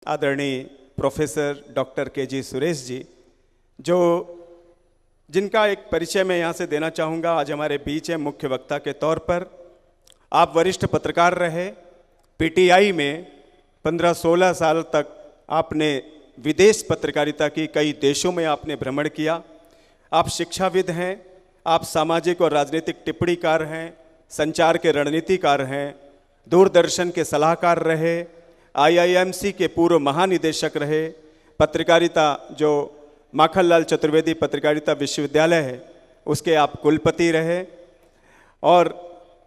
आदरणीय professor doctor KG. Suresh ji, जिनका एक परिचय मैं यहाँ से देना चाहूँगा, आज हमारे बीच है मुख्य वक्ता के तौर पर। आप वरिष्ठ पत्रकार रहे, पीटीआई में 15-16 साल तक आपने विदेश पत्रकारिता की, कई देशों में आपने भ्रमण किया। आप शिक्षाविद हैं, आप सामाजिक और राजनीतिक टिप्पणीकार हैं, संचार के रणनीतिकार हैं, दूरदर्शन के सलाहकार रहे, आईआईएमसी के पूर्व महानिदेशक रहे, पत्रकारिता जो माखनलाल चतुर्वेदी पत्रकारिता विश्वविद्यालय है उसके आप कुलपति रहे, और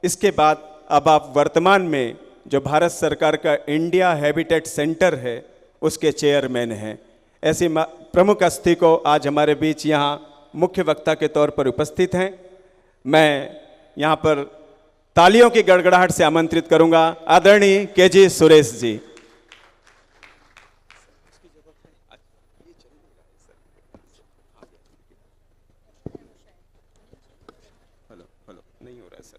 इसके बाद अब आप वर्तमान में जो भारत सरकार का इंडिया हैबिटेट सेंटर है उसके चेयरमैन हैं। ऐसी प्रमुख हस्ती को आज हमारे बीच यहाँ मुख्य वक्ता के तौर पर उपस्थित हैं। मैं यहाँ पर तालियों की गड़गड़ाहट से आमंत्रित करूँगा आदरणीय के.जी. सुरेश जी। नहीं हो रहा है सर।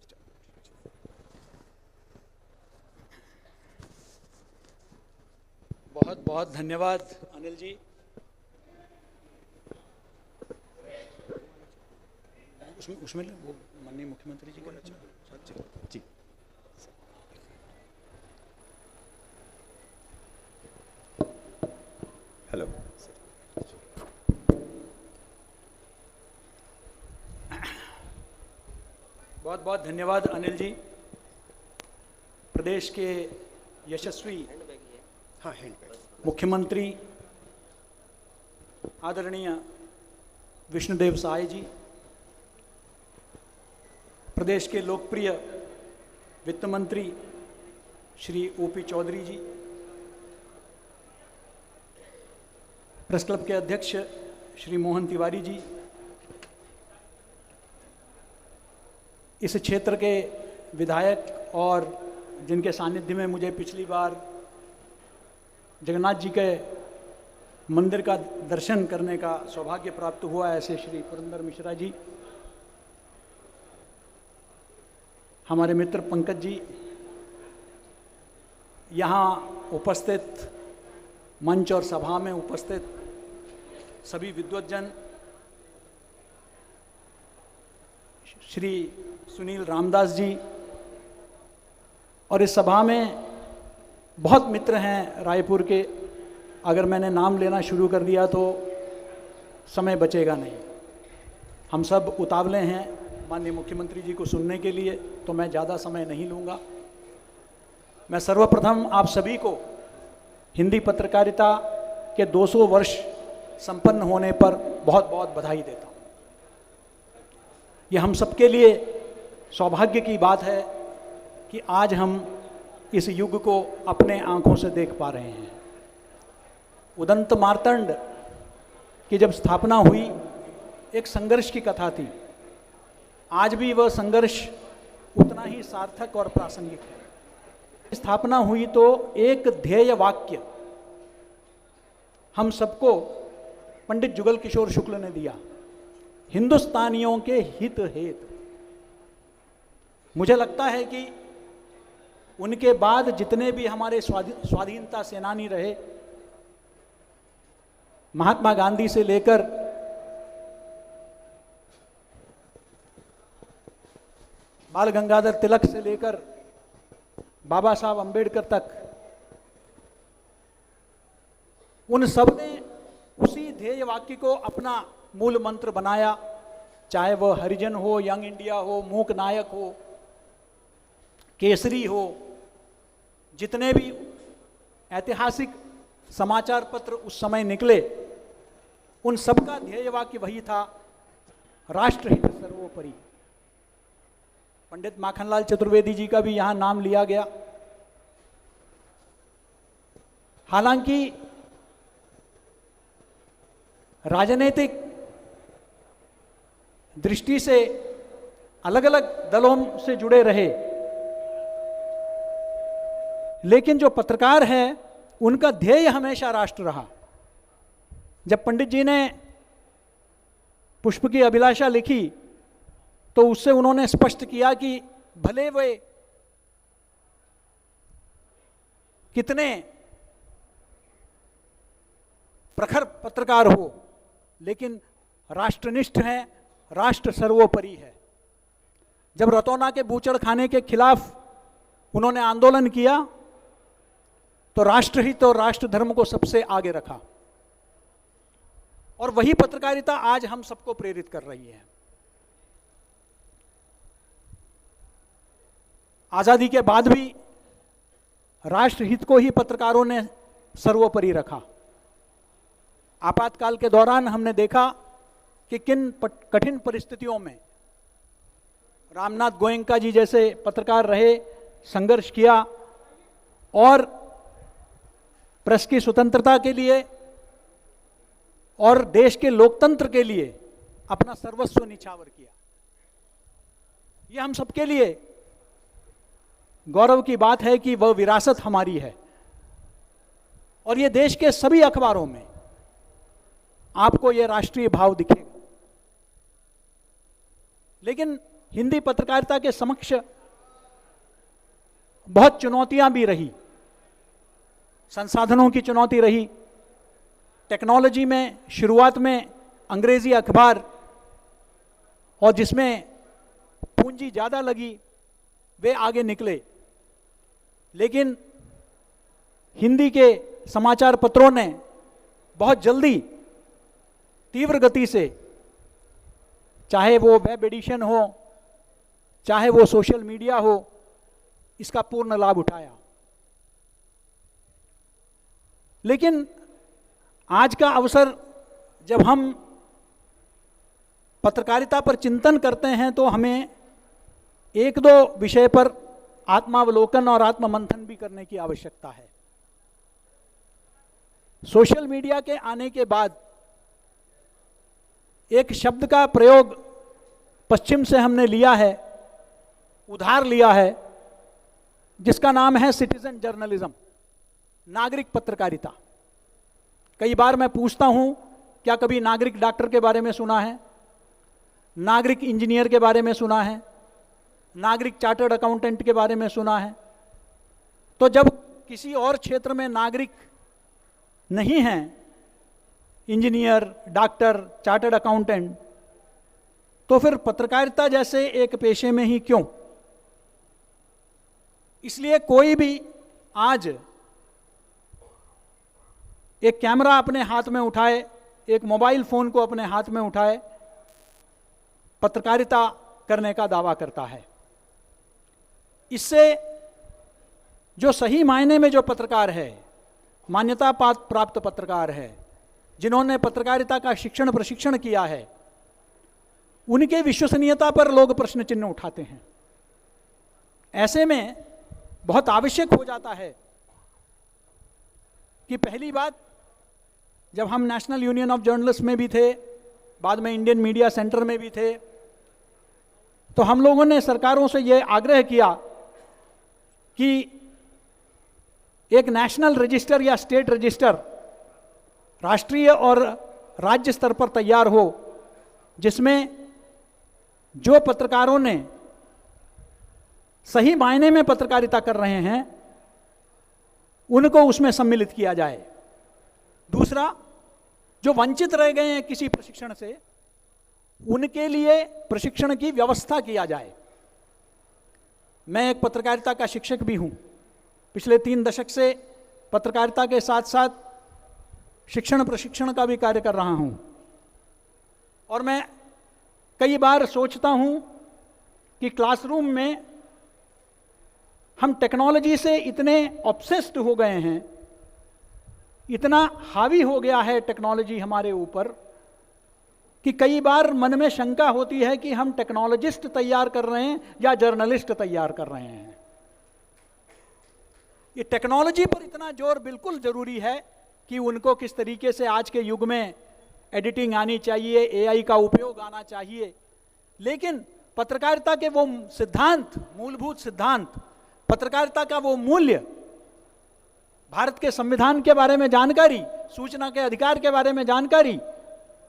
बहुत बहुत धन्यवाद अनिल जी। उसमें वो माननीय मुख्यमंत्री जी का जी। हेलो। बहुत बहुत धन्यवाद अनिल जी। प्रदेश के यशस्वी मुख्यमंत्री आदरणीय विष्णुदेव साय जी, प्रदेश के लोकप्रिय वित्त मंत्री श्री ओपी चौधरी जी, प्रेस क्लब के अध्यक्ष श्री मोहन तिवारी जी, इस क्षेत्र के विधायक और जिनके सानिध्य में मुझे पिछली बार जगन्नाथ जी के मंदिर का दर्शन करने का सौभाग्य प्राप्त हुआ, ऐसे श्री पुरंदर मिश्रा जी, हमारे मित्र पंकज जी, यहाँ उपस्थित मंच और सभा में उपस्थित सभी विद्वज्जन, श्री सुनील रामदास जी, और इस सभा में बहुत मित्र हैं रायपुर के। अगर मैंने नाम लेना शुरू कर दिया तो समय बचेगा नहीं। हम सब उतावले हैं माननीय मुख्यमंत्री जी को सुनने के लिए, तो मैं ज़्यादा समय नहीं लूँगा। मैं सर्वप्रथम आप सभी को हिंदी पत्रकारिता के 200 वर्ष संपन्न होने पर बहुत बहुत बधाई देता हूँ। ये हम सबके लिए सौभाग्य की बात है कि आज हम इस युग को अपने आंखों से देख पा रहे हैं। उदंत मार्तंड की जब स्थापना हुई, एक संघर्ष की कथा थी। आज भी वह संघर्ष उतना ही सार्थक और प्रासंगिक है। स्थापना हुई तो एक ध्येय वाक्य हम सबको पंडित जुगल किशोर शुक्ल ने दिया, हिंदुस्तानियों के हित हेतु। मुझे लगता है कि उनके बाद जितने भी हमारे स्वाधीनता सेनानी रहे, महात्मा गांधी से लेकर बाल गंगाधर तिलक से लेकर बाबा साहब अंबेडकर तक, उन सब ने उसी ध्येय वाक्य को अपना मूल मंत्र बनाया। चाहे वह हरिजन हो, यंग इंडिया हो, मूक नायक हो, केसरी हो, जितने भी ऐतिहासिक समाचार पत्र उस समय निकले, उन सबका ध्येय वाक्य वही था, राष्ट्रहित सर्वोपरि। पंडित माखनलाल चतुर्वेदी जी का भी यहाँ नाम लिया गया। हालांकि राजनीतिक दृष्टि से अलग अलग दलों से जुड़े रहे, लेकिन जो पत्रकार हैं उनका ध्येय हमेशा राष्ट्र रहा। जब पंडित जी ने पुष्प की अभिलाषा लिखी तो उससे उन्होंने स्पष्ट किया कि भले वे कितने प्रखर पत्रकार हो, लेकिन राष्ट्रनिष्ठ हैं, राष्ट्र सर्वोपरि है। जब रतौना के बूचड़खाने के खिलाफ उन्होंने आंदोलन किया तो राष्ट्रहित और राष्ट्र धर्म को सबसे आगे रखा, और वही पत्रकारिता आज हम सबको प्रेरित कर रही है। आजादी के बाद भी राष्ट्रहित को ही पत्रकारों ने सर्वोपरि रखा। आपातकाल के दौरान हमने देखा कि किन कठिन परिस्थितियों में रामनाथ गोयंका जी जैसे पत्रकार रहे, संघर्ष किया और प्रेस की स्वतंत्रता के लिए और देश के लोकतंत्र के लिए अपना सर्वस्व निछावर किया। यह हम सबके लिए गौरव की बात है कि वह विरासत हमारी है, और यह देश के सभी अखबारों में आपको यह राष्ट्रीय भाव दिखेगा। लेकिन हिंदी पत्रकारिता के समक्ष बहुत चुनौतियां भी रही। संसाधनों की चुनौती रही। टेक्नोलॉजी में शुरुआत में अंग्रेजी अखबार, और जिसमें पूंजी ज़्यादा लगी, वे आगे निकले। लेकिन हिंदी के समाचार पत्रों ने बहुत जल्दी तीव्र गति से, चाहे वो वेब एडिशन हो, चाहे वो सोशल मीडिया हो, इसका पूर्ण लाभ उठाया। लेकिन आज का अवसर जब हम पत्रकारिता पर चिंतन करते हैं तो हमें एक दो विषय पर आत्मावलोकन और आत्ममंथन भी करने की आवश्यकता है। सोशल मीडिया के आने के बाद एक शब्द का प्रयोग पश्चिम से हमने लिया है, उधार लिया है, जिसका नाम है सिटीजन जर्नलिज्म, नागरिक पत्रकारिता। कई बार मैं पूछता हूं, क्या कभी नागरिक डॉक्टर के बारे में सुना है, नागरिक इंजीनियर के बारे में सुना है, नागरिक चार्टर्ड अकाउंटेंट के बारे में सुना है? तो जब किसी और क्षेत्र में नागरिक नहीं हैं, इंजीनियर, डॉक्टर, चार्टर्ड अकाउंटेंट, तो फिर पत्रकारिता जैसे एक पेशे में ही क्यों? इसलिए कोई भी आज एक कैमरा अपने हाथ में उठाए, एक मोबाइल फोन को अपने हाथ में उठाए, पत्रकारिता करने का दावा करता है। इससे जो सही मायने में जो पत्रकार है, मान्यता प्राप्त पत्रकार है, जिन्होंने पत्रकारिता का शिक्षण प्रशिक्षण किया है, उनके विश्वसनीयता पर लोग प्रश्न चिन्ह उठाते हैं। ऐसे में बहुत आवश्यक हो जाता है कि पहली बात, जब हम नेशनल यूनियन ऑफ जर्नलिस्ट में भी थे, बाद में इंडियन मीडिया सेंटर में भी थे, तो हम लोगों ने सरकारों से यह आग्रह किया कि एक नेशनल रजिस्टर या स्टेट रजिस्टर राष्ट्रीय और राज्य स्तर पर तैयार हो, जिसमें जो पत्रकारों ने सही मायने में पत्रकारिता कर रहे हैं उनको उसमें सम्मिलित किया जाए। दूसरा, जो वंचित रह गए हैं किसी प्रशिक्षण से, उनके लिए प्रशिक्षण की व्यवस्था किया जाए। मैं एक पत्रकारिता का शिक्षक भी हूं। पिछले 3 दशक से पत्रकारिता के साथ साथ शिक्षण प्रशिक्षण का भी कार्य कर रहा हूं, और मैं कई बार सोचता हूं कि क्लासरूम में हम टेक्नोलॉजी से इतने ऑब्सेस्ड हो गए हैं, इतना हावी हो गया है टेक्नोलॉजी हमारे ऊपर, कि कई बार मन में शंका होती है कि हम टेक्नोलॉजिस्ट तैयार कर रहे हैं या जर्नलिस्ट तैयार कर रहे हैं। ये टेक्नोलॉजी पर इतना जोर बिल्कुल जरूरी है कि उनको किस तरीके से आज के युग में एडिटिंग आनी चाहिए, एआई का उपयोग आना चाहिए, लेकिन पत्रकारिता के वो सिद्धांत, मूलभूत सिद्धांत, पत्रकारिता का वो मूल्य, भारत के संविधान के बारे में जानकारी, सूचना के अधिकार के बारे में जानकारी,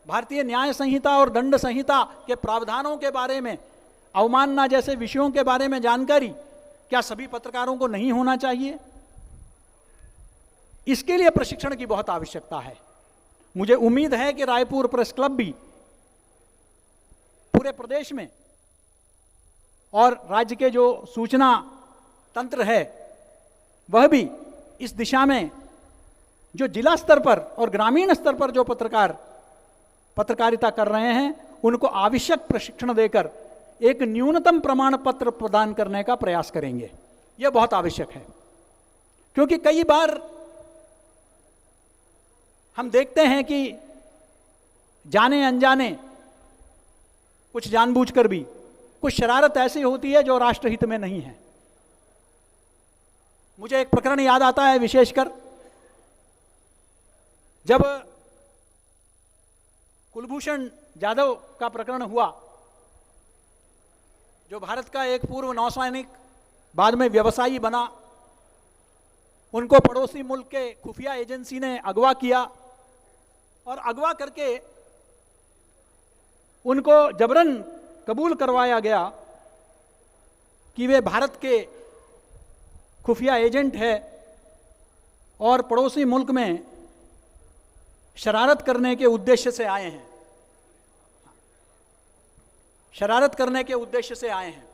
भारतीय न्याय संहिता और दंड संहिता के प्रावधानों के बारे में, अवमानना जैसे विषयों के बारे में जानकारी, क्या सभी पत्रकारों को नहीं होना चाहिए? इसके लिए प्रशिक्षण की बहुत आवश्यकता है। मुझे उम्मीद है कि रायपुर प्रेस क्लब भी पूरे प्रदेश में और राज्य के जो सूचना तंत्र है वह भी इस दिशा में जो जिला स्तर पर और ग्रामीण स्तर पर जो पत्रकारिता कर रहे हैं उनको आवश्यक प्रशिक्षण देकर एक न्यूनतम प्रमाण पत्र प्रदान करने का प्रयास करेंगे। यह बहुत आवश्यक है, क्योंकि कई बार हम देखते हैं कि जाने अनजाने कुछ जानबूझकर भी कुछ शरारत ऐसी होती है जो राष्ट्रहित में नहीं है। मुझे एक प्रकरण याद आता है, विशेषकर जब कुलभूषण जाधव का प्रकरण हुआ, जो भारत का एक पूर्व नौसैनिक बाद में व्यवसायी बना, उनको पड़ोसी मुल्क के खुफिया एजेंसी ने अगवा किया और अगवा करके उनको जबरन कबूल करवाया गया कि वे भारत के खुफिया एजेंट है और पड़ोसी मुल्क में शरारत करने के उद्देश्य से आए हैं, शरारत करने के उद्देश्य से आए हैं।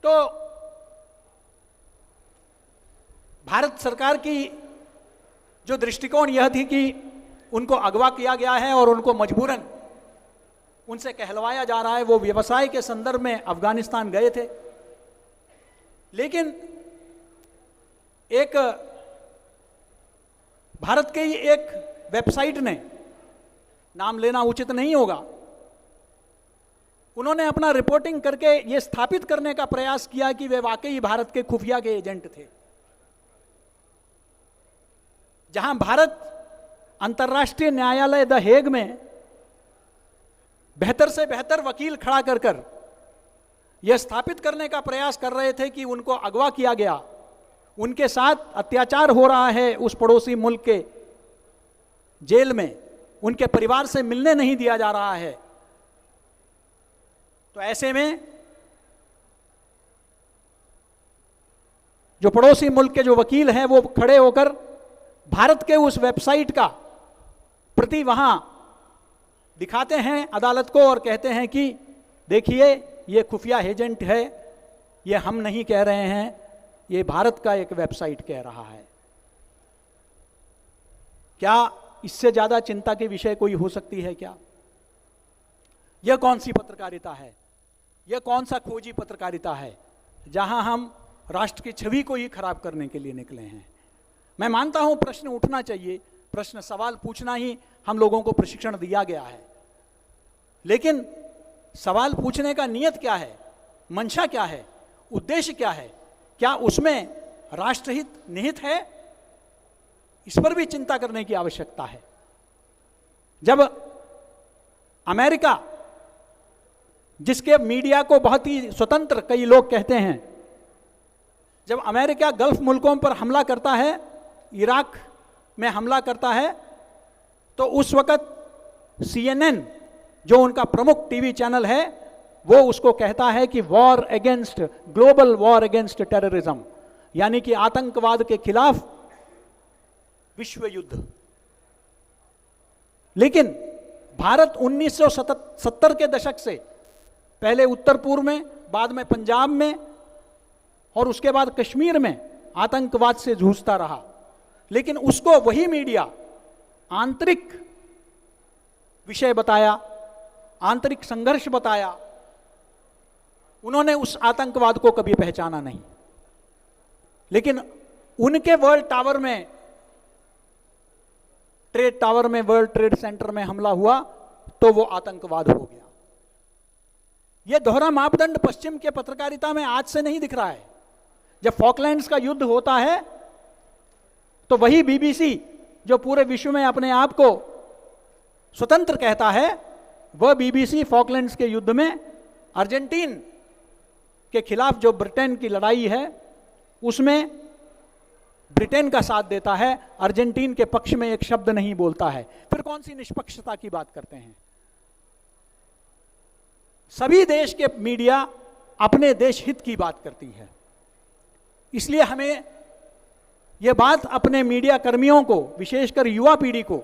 तो भारत सरकार की जो दृष्टिकोण यह थी कि उनको अगवा किया गया है और उनको मजबूरन उनसे कहलवाया जा रहा है, वो व्यवसाय के संदर्भ में अफगानिस्तान गए थे। लेकिन एक भारत के ही एक वेबसाइट ने, नाम लेना उचित नहीं होगा, उन्होंने अपना रिपोर्टिंग करके ये स्थापित करने का प्रयास किया कि वे वाकई भारत के खुफिया के एजेंट थे। जहां भारत अंतर्राष्ट्रीय न्यायालय द हेग में बेहतर से बेहतर वकील खड़ा कर कर यह स्थापित करने का प्रयास कर रहे थे कि उनको अगवा किया गया, उनके साथ अत्याचार हो रहा है उस पड़ोसी मुल्क के जेल में, उनके परिवार से मिलने नहीं दिया जा रहा है, तो ऐसे में जो पड़ोसी मुल्क के जो वकील हैं वो खड़े होकर भारत के उस वेबसाइट का प्रति वहां दिखाते हैं अदालत को और कहते हैं कि देखिए ये खुफिया एजेंट है, ये हम नहीं कह रहे हैं, ये भारत का एक वेबसाइट कह रहा है। क्या इससे ज्यादा चिंता के विषय कोई हो सकती है क्या? यह कौन सी पत्रकारिता है? यह कौन सा खोजी पत्रकारिता है जहां हम राष्ट्र की छवि को ही खराब करने के लिए निकले हैं? मैं मानता हूं प्रश्न उठना चाहिए, प्रश्न सवाल पूछना ही हम लोगों को प्रशिक्षण दिया गया है, लेकिन सवाल पूछने का नियत क्या है, मंशा क्या है, उद्देश्य क्या है, क्या उसमें राष्ट्रहित निहित है? इस पर भी चिंता करने की आवश्यकता है। जब अमेरिका, जिसके मीडिया को बहुत ही स्वतंत्र कई लोग कहते हैं, जब अमेरिका गल्फ मुल्कों पर हमला करता है, इराक में हमला करता है, तो उस वक्त CNN जो उनका प्रमुख टीवी चैनल है वो उसको कहता है कि war against, global war against terrorism, यानी कि आतंकवाद के खिलाफ विश्व युद्ध। लेकिन भारत 1970 के दशक से पहले उत्तर पूर्व में, बाद में पंजाब में और उसके बाद कश्मीर में आतंकवाद से जूझता रहा, लेकिन उसको वही मीडिया आंतरिक विषय बताया, आंतरिक संघर्ष बताया। उन्होंने उस आतंकवाद को कभी पहचाना नहीं। लेकिन उनके वर्ल्ड टावर में, ट्रेड टावर में, वर्ल्ड ट्रेड सेंटर में हमला हुआ तो वो आतंकवाद हो गया। यह दोहरा मापदंड पश्चिम के पत्रकारिता में आज से नहीं दिख रहा है। जब फॉकलैंड्स का युद्ध होता है तो वही BBC जो पूरे विश्व में अपने आप को स्वतंत्र कहता है, वह BBC फॉकलैंड्स के युद्ध में अर्जेंटीन के खिलाफ जो ब्रिटेन की लड़ाई है उसमें ब्रिटेन का साथ देता है, अर्जेंटीन के पक्ष में एक शब्द नहीं बोलता है। फिर कौन सी निष्पक्षता की बात करते हैं? सभी देश के मीडिया अपने देश हित की बात करती है। इसलिए हमें यह बात अपने मीडिया कर्मियों को, विशेषकर युवा पीढ़ी को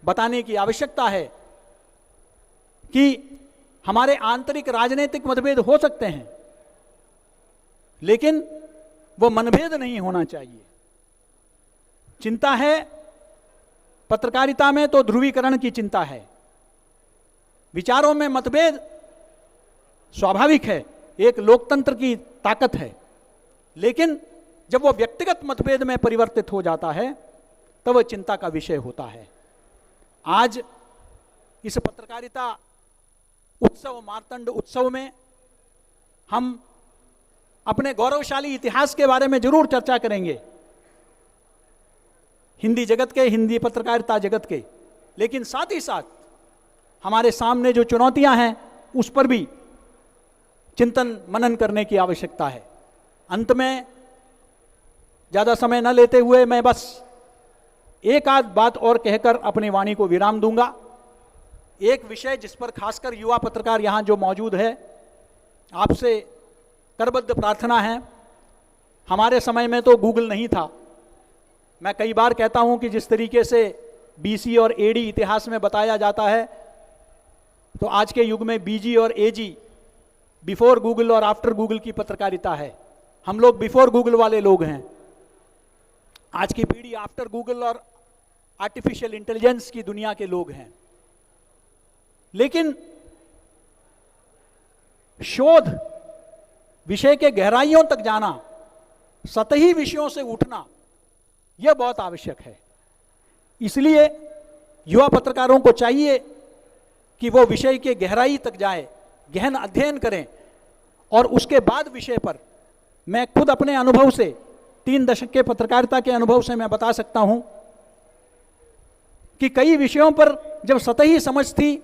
बताने की आवश्यकता है कि हमारे आंतरिक राजनीतिक मतभेद हो सकते हैं, लेकिन वो मनभेद नहीं होना चाहिए। चिंता है पत्रकारिता में तो ध्रुवीकरण की चिंता है, विचारों में मतभेद स्वाभाविक है, एक लोकतंत्र की ताकत है, लेकिन जब वो व्यक्तिगत मतभेद में परिवर्तित हो जाता है तब वह चिंता का विषय होता है। आज इस पत्रकारिता उत्सव, मार्तंड उत्सव में हम अपने गौरवशाली इतिहास के बारे में जरूर चर्चा करेंगे, हिंदी जगत के, हिंदी पत्रकारिता जगत के, लेकिन साथ ही साथ हमारे सामने जो चुनौतियां हैं उस पर भी चिंतन मनन करने की आवश्यकता है। अंत में ज़्यादा समय न लेते हुए मैं बस एक आध बात और कहकर अपनी वाणी को विराम दूंगा। एक विषय जिस पर खासकर युवा पत्रकार यहाँ जो मौजूद है, आपसे करबद्ध प्रार्थना है। हमारे समय में तो गूगल नहीं था। मैं कई बार कहता हूँ कि जिस तरीके से बीसी और एडी इतिहास में बताया जाता है, तो आज के युग में बीजी और एजी, बिफोर गूगल और आफ्टर गूगल की पत्रकारिता है। हम लोग बिफोर गूगल वाले लोग हैं। आज की पीढ़ी आफ्टर गूगल और आर्टिफिशियल इंटेलिजेंस की दुनिया के लोग हैं। लेकिन शोध, विषय के गहराइयों तक जाना, सतही विषयों से उठना, यह बहुत आवश्यक है। इसलिए युवा पत्रकारों को चाहिए कि वो विषय के गहराई तक जाए, गहन अध्ययन करें, और उसके बाद विषय पर, मैं खुद अपने अनुभव से, 3 दशक के पत्रकारिता के अनुभव से मैं बता सकता हूं कि कई विषयों पर जब सतही समझ थी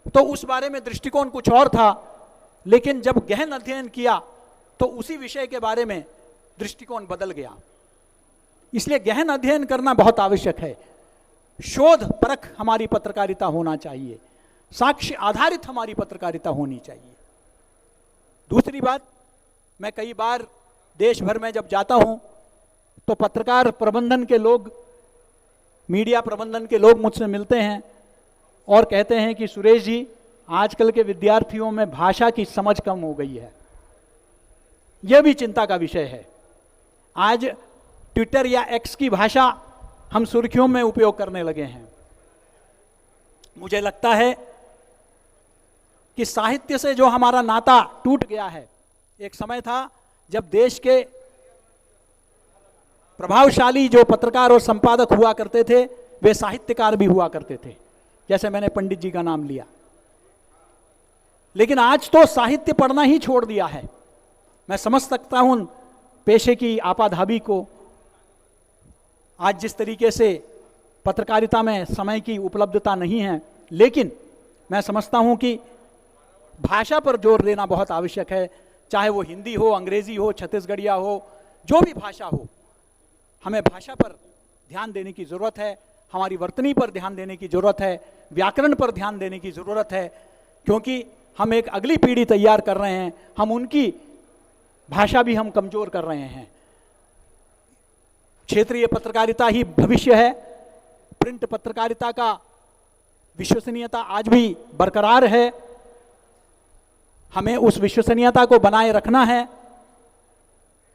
तो उस बारे में दृष्टिकोण कुछ और था, लेकिन जब गहन अध्ययन किया तो उसी विषय के बारे में दृष्टिकोण बदल गया। इसलिए गहन अध्ययन करना बहुत आवश्यक है। शोध परख हमारी पत्रकारिता होना चाहिए, साक्ष्य आधारित हमारी पत्रकारिता होनी चाहिए। दूसरी बात, मैं कई बार देश भर में जब जाता हूं तो पत्रकार प्रबंधन के लोग, मीडिया प्रबंधन के लोग मुझसे मिलते हैं और कहते हैं कि सुरेश जी, आजकल के विद्यार्थियों में भाषा की समझ कम हो गई है। यह भी चिंता का विषय है। आज ट्विटर या एक्स की भाषा हम सुर्खियों में उपयोग करने लगे हैं। मुझे लगता है कि साहित्य से जो हमारा नाता टूट गया है, एक समय था जब देश के प्रभावशाली जो पत्रकार और संपादक हुआ करते थे वे साहित्यकार भी हुआ करते थे, जैसे मैंने पंडित जी का नाम लिया। लेकिन आज तो साहित्य पढ़ना ही छोड़ दिया है। मैं समझ सकता हूं पेशे की आपाधापी को, आज जिस तरीके से पत्रकारिता में समय की उपलब्धता नहीं है, लेकिन मैं समझता हूं कि भाषा पर जोर देना बहुत आवश्यक है। चाहे वो हिंदी हो, अंग्रेजी हो, छत्तीसगढ़िया हो, जो भी भाषा हो, हमें भाषा पर ध्यान देने की जरूरत है, हमारी वर्तनी पर ध्यान देने की जरूरत है, व्याकरण पर ध्यान देने की जरूरत है, क्योंकि हम एक अगली पीढ़ी तैयार कर रहे हैं। हम उनकी भाषा भी हम कमजोर कर रहे हैं। क्षेत्रीय पत्रकारिता ही भविष्य है। प्रिंट पत्रकारिता का विश्वसनीयता आज भी बरकरार है। हमें उस विश्वसनीयता को बनाए रखना है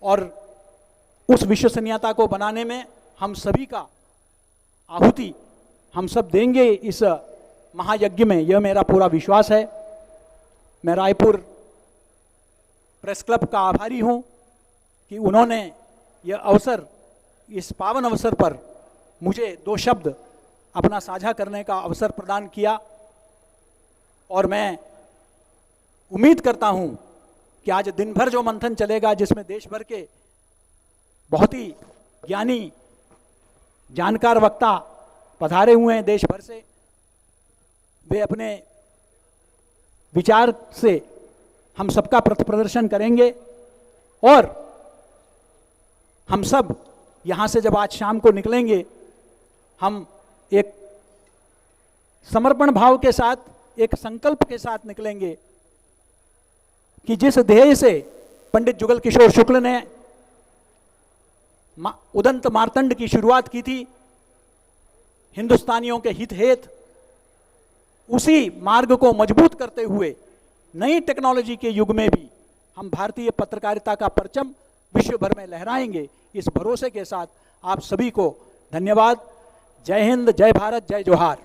और उस विश्वसनीयता को बनाने में हम सभी का आहुति हम सब देंगे इस महायज्ञ में, यह मेरा पूरा विश्वास है। मैं रायपुर प्रेस क्लब का आभारी हूं कि उन्होंने यह अवसर, इस पावन अवसर पर मुझे 2 शब्द अपना साझा करने का अवसर प्रदान किया। और मैं उम्मीद करता हूं कि आज दिन भर जो मंथन चलेगा, जिसमें देश भर के बहुत ही ज्ञानी जानकार वक्ता पधारे हुए हैं देश भर से, वे अपने विचार से हम सबका पथ प्रदर्शन करेंगे। और हम सब यहाँ से जब आज शाम को निकलेंगे, हम एक समर्पण भाव के साथ, एक संकल्प के साथ निकलेंगे कि जिस ध्येय से पंडित जुगल किशोर शुक्ल ने उदंत मार्तंड की शुरुआत की थी, हिंदुस्तानियों के हित हेतु उसी मार्ग को मजबूत करते हुए नई टेक्नोलॉजी के युग में भी हम भारतीय पत्रकारिता का परचम विश्व भर में लहराएंगे, इस भरोसे के साथ आप सभी को धन्यवाद। जय हिंद, जय भारत, जय जोहार।